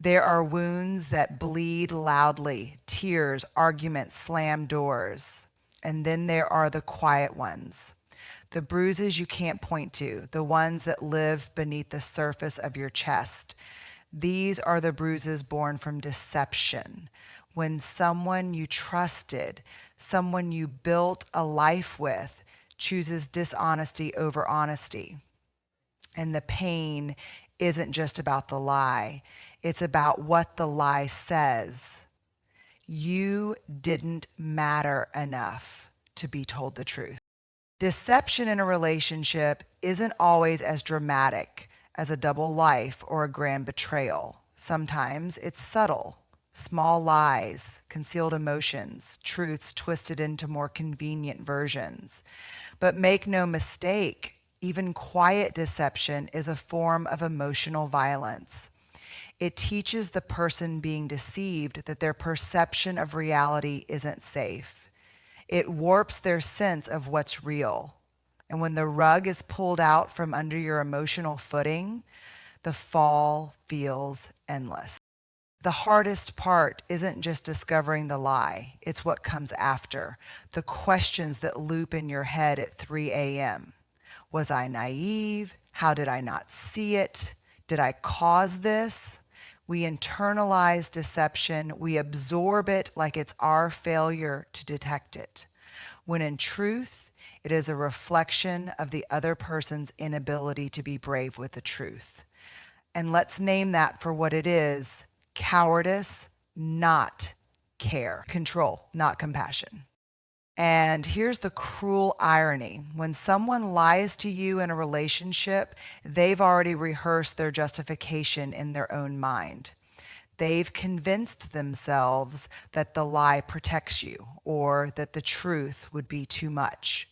There are wounds that bleed loudly, tears, arguments, slam doors. And then there are the quiet ones, the bruises you can't point to, the ones that live beneath the surface of your chest. These are the bruises born from deception. When someone you trusted, someone you built a life with, chooses dishonesty over honesty. And the pain isn't just about the lie, it's about what the lie says. You didn't matter enough to be told the truth. Deception in a relationship isn't always as dramatic as a double life or a grand betrayal. Sometimes it's subtle, small lies, concealed emotions, truths twisted into more convenient versions. But make no mistake, even quiet deception is a form of emotional violence. It teaches the person being deceived that their perception of reality isn't safe. It warps their sense of what's real. And when the rug is pulled out from under your emotional footing, the fall feels endless. The hardest part isn't just discovering the lie, it's what comes after. The questions that loop in your head at 3 a.m. Was I naive? How did I not see it? Did I cause this? We internalize deception. We absorb it like it's our failure to detect it, when in truth, it is a reflection of the other person's inability to be brave with the truth. And let's name that for what it is: cowardice, not care. Control, not compassion. And here's the cruel irony. When someone lies to you in a relationship, they've already rehearsed their justification in their own mind. They've convinced themselves that the lie protects you or that the truth would be too much.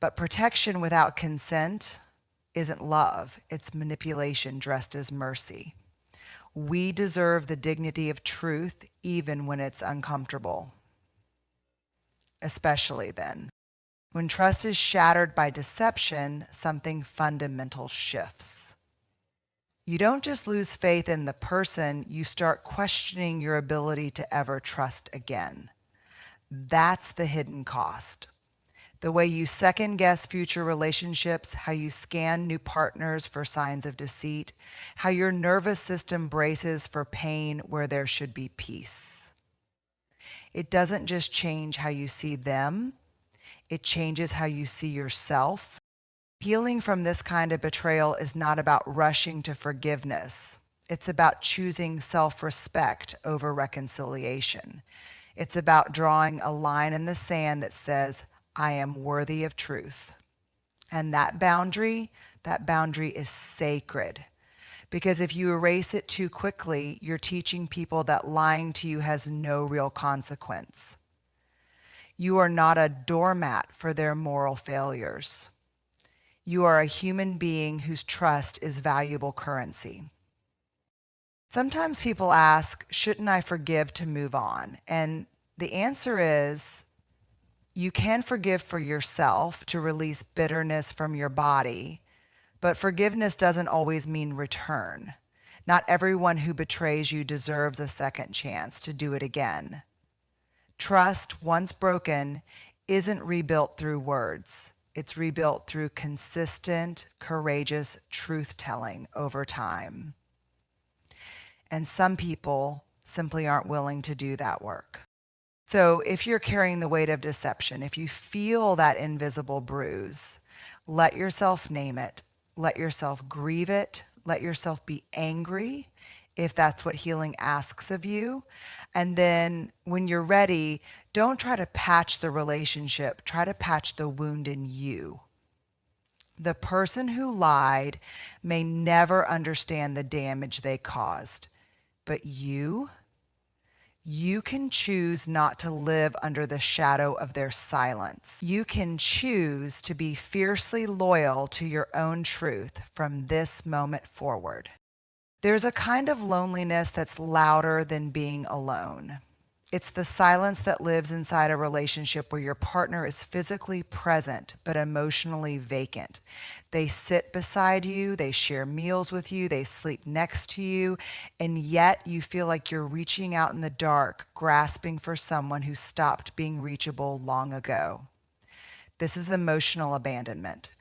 But protection without consent isn't love, it's manipulation dressed as mercy. We deserve the dignity of truth even when it's uncomfortable. Especially then. When trust is shattered by deception, something fundamental shifts. You don't just lose faith in the person, you start questioning your ability to ever trust again. That's the hidden cost. The way you second guess future relationships, how you scan new partners for signs of deceit, how your nervous system braces for pain where there should be peace. It doesn't just change how you see them, it changes how you see yourself. Healing from this kind of betrayal is not about rushing to forgiveness. It's about choosing self-respect over reconciliation. It's about drawing a line in the sand that says, I am worthy of truth. And that boundary is sacred. Because if you erase it too quickly, you're teaching people that lying to you has no real consequence. You are not a doormat for their moral failures. You are a human being whose trust is valuable currency. Sometimes people ask, shouldn't I forgive to move on? And the answer is, you can forgive for yourself to release bitterness from your body, but forgiveness doesn't always mean return. Not everyone who betrays you deserves a second chance to do it again. Trust, once broken, isn't rebuilt through words. It's rebuilt through consistent, courageous truth-telling over time. And some people simply aren't willing to do that work. So if you're carrying the weight of deception, if you feel that invisible bruise, let yourself name it. Let yourself grieve it. Let yourself be angry if that's what healing asks of you. And then when you're ready, don't try to patch the relationship. Try to patch the wound in you. The person who lied may never understand the damage they caused, but you can choose not to live under the shadow of their silence. You can choose to be fiercely loyal to your own truth from this moment forward. There's a kind of loneliness that's louder than being alone. It's the silence that lives inside a relationship where your partner is physically present but emotionally vacant. They sit beside you, they share meals with you, they sleep next to you, and yet you feel like you're reaching out in the dark, grasping for someone who stopped being reachable long ago. This is emotional abandonment.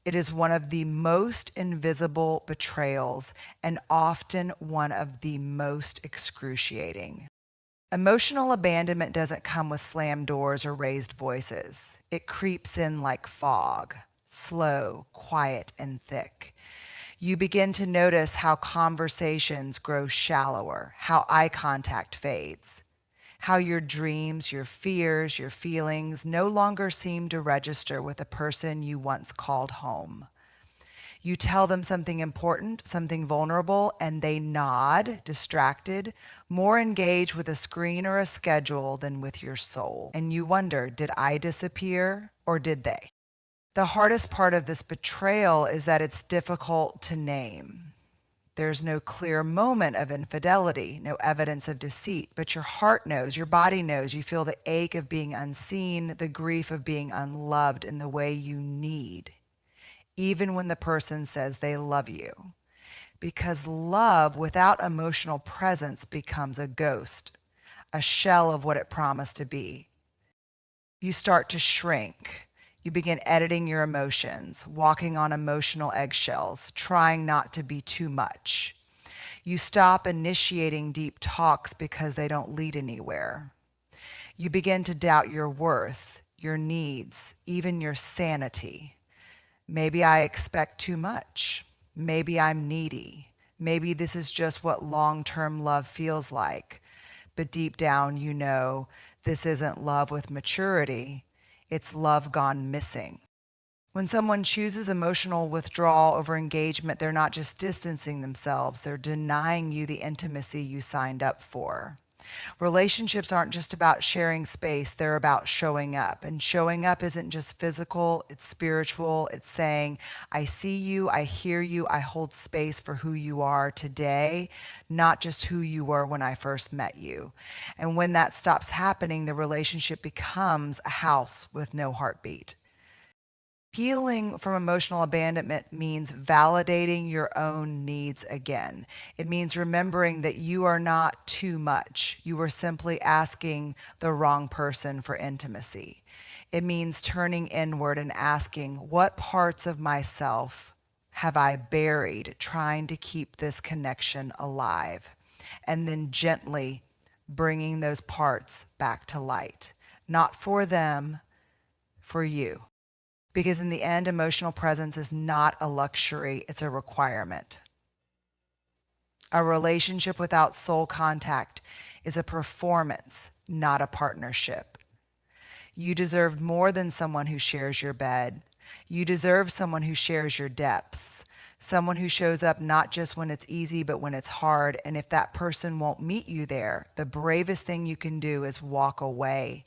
It is one of the most invisible betrayals and often one of the most excruciating. Emotional abandonment doesn't come with slammed doors or raised voices. It creeps in like fog, slow, quiet, and thick. You begin to notice how conversations grow shallower, how eye contact fades, how your dreams, your fears, your feelings no longer seem to register with the person you once called home. You tell them something important, something vulnerable, and they nod, distracted, more engaged with a screen or a schedule than with your soul. And you wonder, did I disappear or did they? The hardest part of this betrayal is that it's difficult to name. There's no clear moment of infidelity, no evidence of deceit, but your heart knows, your body knows. You feel the ache of being unseen, the grief of being unloved in the way you need, even when the person says they love you. Because love without emotional presence becomes a ghost, a shell of what it promised to be. You start to shrink. You begin editing your emotions, walking on emotional eggshells, trying not to be too much. You stop initiating deep talks because they don't lead anywhere. You begin to doubt your worth, your needs, even your sanity. Maybe I expect too much. Maybe I'm needy. Maybe this is just what long-term love feels like. But deep down, you know this isn't love with maturity. It's love gone missing. When someone chooses emotional withdrawal over engagement, they're not just distancing themselves, they're denying you the intimacy you signed up for. Relationships aren't just about sharing space, they're about showing up. And showing up isn't just physical, it's spiritual. It's saying, I see you, I hear you, I hold space for who you are today, not just who you were when I first met you. And when that stops happening, the relationship becomes a house with no heartbeat. Healing from emotional abandonment means validating your own needs again. It means remembering that you are not too much. You are simply asking the wrong person for intimacy. It means turning inward and asking, what parts of myself have I buried trying to keep this connection alive? And then gently bringing those parts back to light. Not for them, for you. Because in the end, emotional presence is not a luxury, it's a requirement. A relationship without soul contact is a performance, not a partnership. You deserve more than someone who shares your bed. You deserve someone who shares your depths, someone who shows up not just when it's easy, but when it's hard. And if that person won't meet you there, the bravest thing you can do is walk away,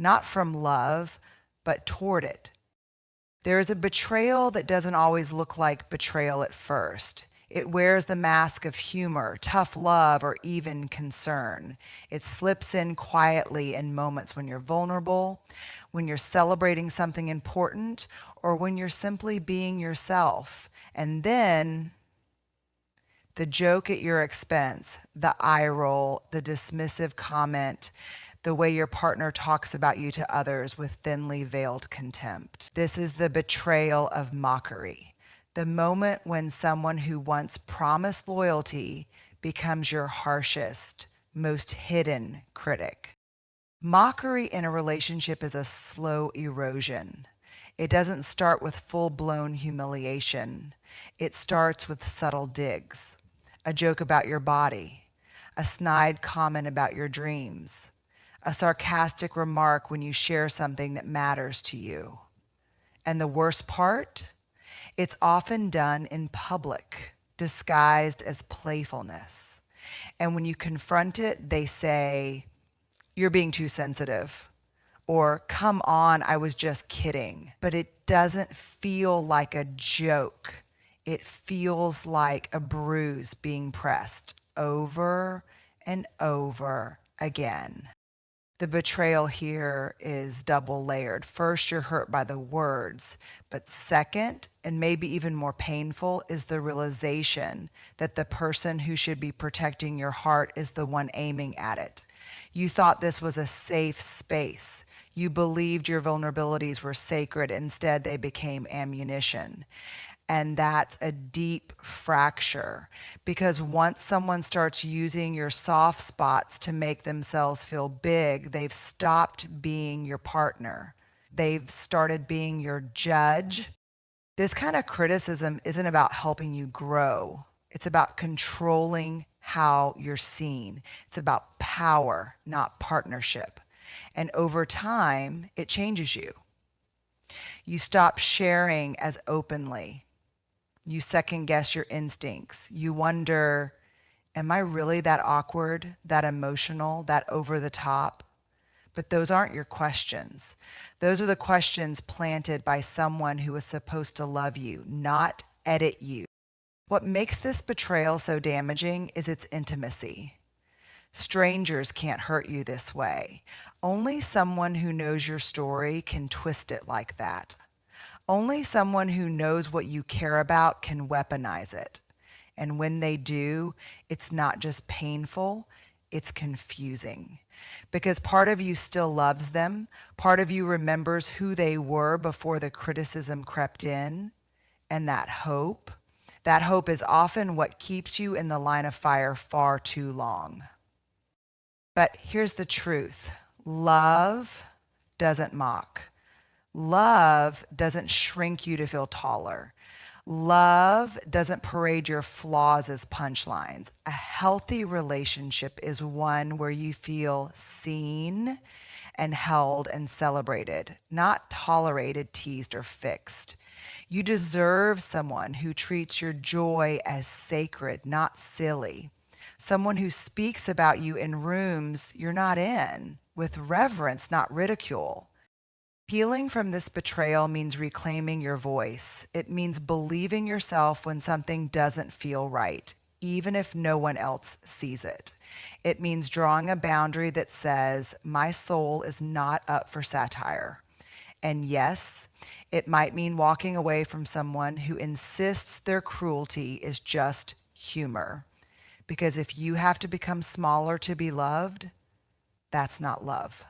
not from love, but toward it. There is a betrayal that doesn't always look like betrayal at first. It wears the mask of humor, tough love, or even concern. It slips in quietly in moments when you're vulnerable, when you're celebrating something important, or when you're simply being yourself. And then the joke at your expense, the eye roll, the dismissive comment, the way your partner talks about you to others with thinly veiled contempt. This is the betrayal of mockery, the moment when someone who once promised loyalty becomes your harshest, most hidden critic. Mockery in a relationship is a slow erosion. It doesn't start with full-blown humiliation. It starts with subtle digs, a joke about your body, a snide comment about your dreams, a sarcastic remark when you share something that matters to you. And the worst part? It's often done in public, disguised as playfulness. And when you confront it, they say, you're being too sensitive. Or, come on, I was just kidding. But it doesn't feel like a joke. It feels like a bruise being pressed over and over again. The betrayal here is double layered. First, you're hurt by the words, but second, and maybe even more painful, is the realization that the person who should be protecting your heart is the one aiming at it. You thought this was a safe space. You believed your vulnerabilities were sacred. Instead, they became ammunition. And that's a deep fracture, because once someone starts using your soft spots to make themselves feel big, they've stopped being your partner. They've started being your judge. This kind of criticism isn't about helping you grow. It's about controlling how you're seen. It's about power, not partnership. And over time, it changes you. You stop sharing as openly. You second guess your instincts. You wonder, am I really that awkward, that emotional, that over the top? But those aren't your questions. Those are the questions planted by someone who is supposed to love you, not edit you. What makes this betrayal so damaging is its intimacy. Strangers can't hurt you this way. Only someone who knows your story can twist it like that. Only someone who knows what you care about can weaponize it. And when they do, it's not just painful, it's confusing. Because part of you still loves them, part of you remembers who they were before the criticism crept in, and that hope is often what keeps you in the line of fire far too long. But here's the truth. Love doesn't mock. Love doesn't shrink you to feel taller. Love doesn't parade your flaws as punchlines. A healthy relationship is one where you feel seen and held and celebrated, not tolerated, teased, or fixed. You deserve someone who treats your joy as sacred, not silly. Someone who speaks about you in rooms you're not in, with reverence, not ridicule. Healing from this betrayal means reclaiming your voice. It means believing yourself when something doesn't feel right, even if no one else sees it. It means drawing a boundary that says, my soul is not up for satire. And yes, it might mean walking away from someone who insists their cruelty is just humor. Because if you have to become smaller to be loved, that's not love.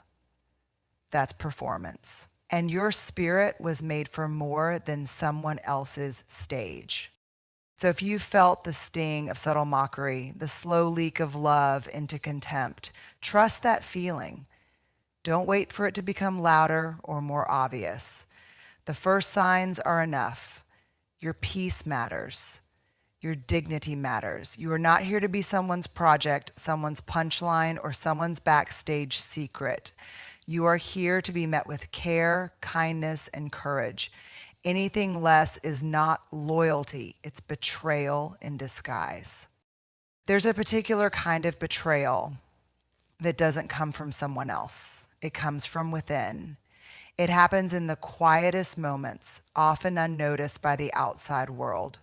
That's performance. And your spirit was made for more than someone else's stage. So if you felt the sting of subtle mockery, the slow leak of love into contempt, trust that feeling. Don't wait for it to become louder or more obvious. The first signs are enough. Your peace matters. Your dignity matters. You are not here to be someone's project, someone's punchline, or someone's backstage secret. You are here to be met with care, kindness, and courage. Anything less is not loyalty. It's betrayal in disguise. There's a particular kind of betrayal that doesn't come from someone else. It comes from within. It happens in the quietest moments, often unnoticed by the outside world.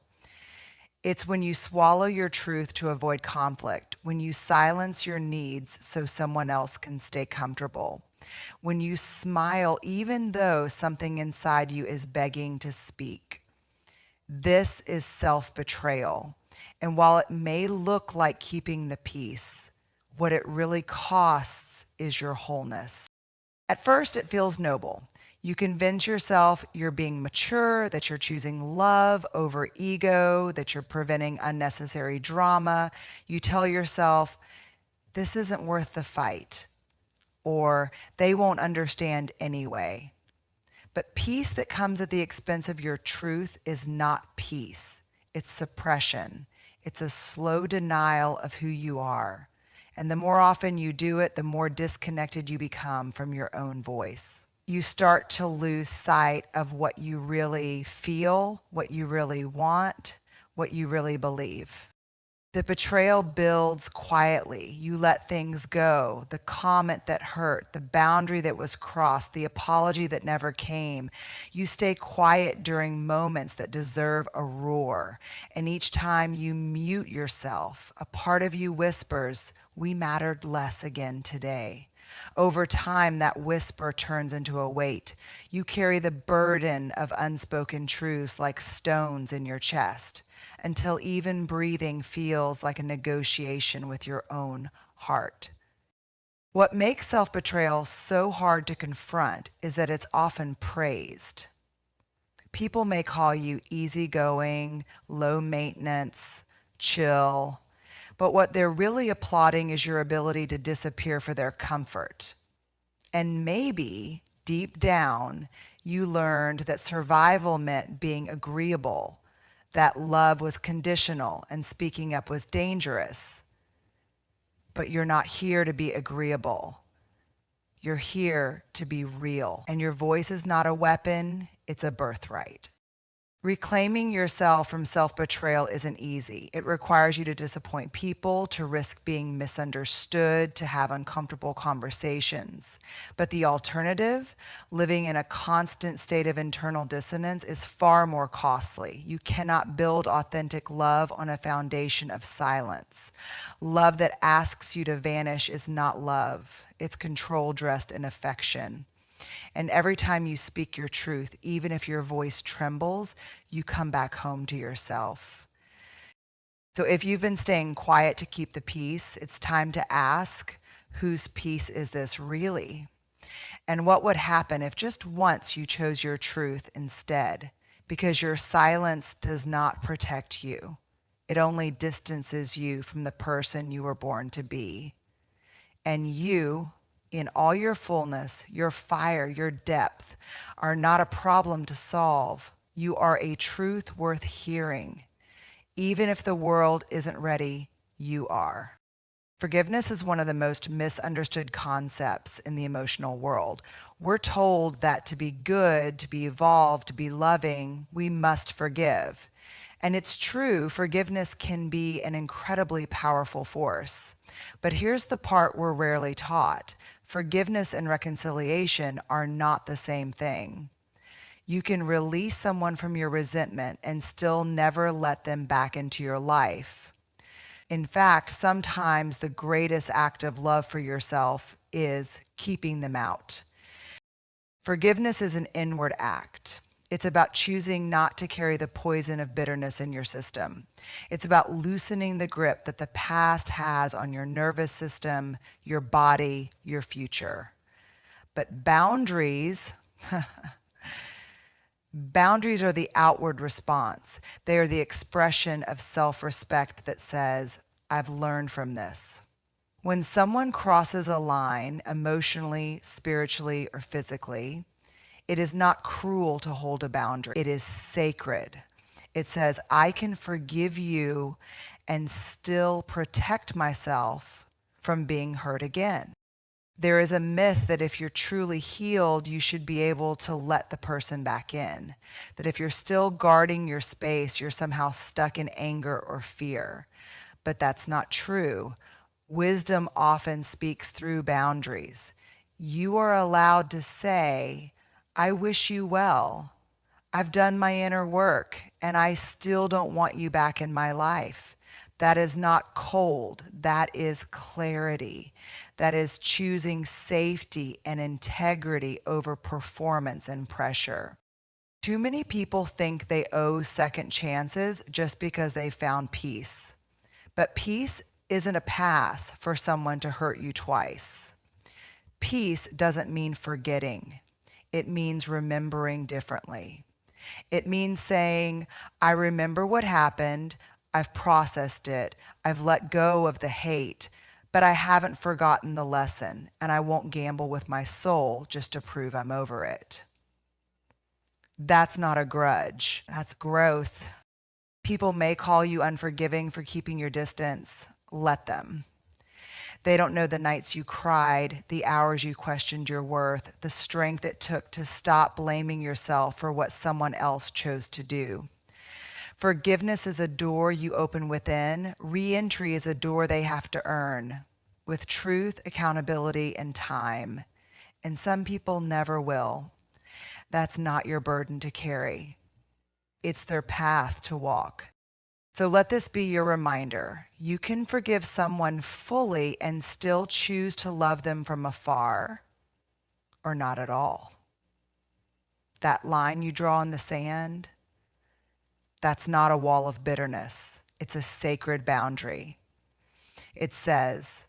It's when you swallow your truth to avoid conflict, when you silence your needs so someone else can stay comfortable, when you smile even though something inside you is begging to speak. This is self-betrayal. And while it may look like keeping the peace, what it really costs is your wholeness. At first, it feels noble. You convince yourself you're being mature, that you're choosing love over ego, that you're preventing unnecessary drama. You tell yourself, this isn't worth the fight, or they won't understand anyway. But peace that comes at the expense of your truth is not peace. It's suppression. It's a slow denial of who you are. And the more often you do it, the more disconnected you become from your own voice. You start to lose sight of what you really feel, what you really want, what you really believe. The betrayal builds quietly. You let things go. The comment that hurt, the boundary that was crossed, the apology that never came. You stay quiet during moments that deserve a roar. And each time you mute yourself, a part of you whispers, we mattered less again today. Over time, that whisper turns into a weight. You carry the burden of unspoken truths like stones in your chest until even breathing feels like a negotiation with your own heart. What makes self-betrayal so hard to confront is that it's often praised. People may call you easygoing, low maintenance, chill, but what they're really applauding is your ability to disappear for their comfort. And maybe deep down, you learned that survival meant being agreeable, that love was conditional and speaking up was dangerous. But you're not here to be agreeable. You're here to be real. And your voice is not a weapon, it's a birthright. Reclaiming yourself from self-betrayal isn't easy. It requires you to disappoint people, to risk being misunderstood, to have uncomfortable conversations. But the alternative, living in a constant state of internal dissonance, is far more costly. You cannot build authentic love on a foundation of silence. Love that asks you to vanish is not love. It's control dressed in affection. And every time you speak your truth, even if your voice trembles, you come back home to yourself. So if you've been staying quiet to keep the peace, it's time to ask, whose peace is this really? And what would happen if just once you chose your truth instead? Because your silence does not protect you. It only distances you from the person you were born to be. And you, in all your fullness, your fire, your depth, are not a problem to solve. You are a truth worth hearing. Even if the world isn't ready, you are. Forgiveness is one of the most misunderstood concepts in the emotional world. We're told that to be good, to be evolved, to be loving, we must forgive. And it's true, forgiveness can be an incredibly powerful force. But here's the part we're rarely taught. Forgiveness and reconciliation are not the same thing. You can release someone from your resentment and still never let them back into your life. In fact, sometimes the greatest act of love for yourself is keeping them out. Forgiveness is an inward act. It's about choosing not to carry the poison of bitterness in your system. It's about loosening the grip that the past has on your nervous system, your body, your future. But boundaries, boundaries are the outward response. They are the expression of self-respect that says, I've learned from this. When someone crosses a line emotionally, spiritually, or physically, it is not cruel to hold a boundary. It is sacred. It says, I can forgive you and still protect myself from being hurt again. There is a myth that if you're truly healed, you should be able to let the person back in. That if you're still guarding your space, you're somehow stuck in anger or fear. But that's not true. Wisdom often speaks through boundaries. You are allowed to say, I wish you well. I've done my inner work and I still don't want you back in my life. That is not cold. That is clarity. That is choosing safety and integrity over performance and pressure. Too many people think they owe second chances just because they found peace. But peace isn't a pass for someone to hurt you twice. Peace doesn't mean forgetting. It means remembering differently. It means saying, I remember what happened, I've processed it, I've let go of the hate, but I haven't forgotten the lesson, and I won't gamble with my soul just to prove I'm over it. That's not a grudge, that's growth. People may call you unforgiving for keeping your distance. Let them. They don't know the nights you cried, the hours you questioned your worth, the strength it took to stop blaming yourself for what someone else chose to do. Forgiveness is a door you open within. Re-entry is a door they have to earn with truth, accountability, and time. And some people never will. That's not your burden to carry. It's their path to walk. So let this be your reminder. You can forgive someone fully and still choose to love them from afar or not at all. That line you draw in the sand, that's not a wall of bitterness. It's a sacred boundary. It says,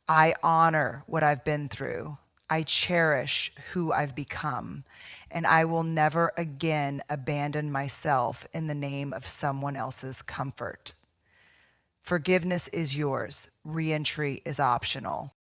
I honor what I've been through. I cherish who I've become, and I will never again abandon myself in the name of someone else's comfort. Forgiveness is yours. Reentry is optional.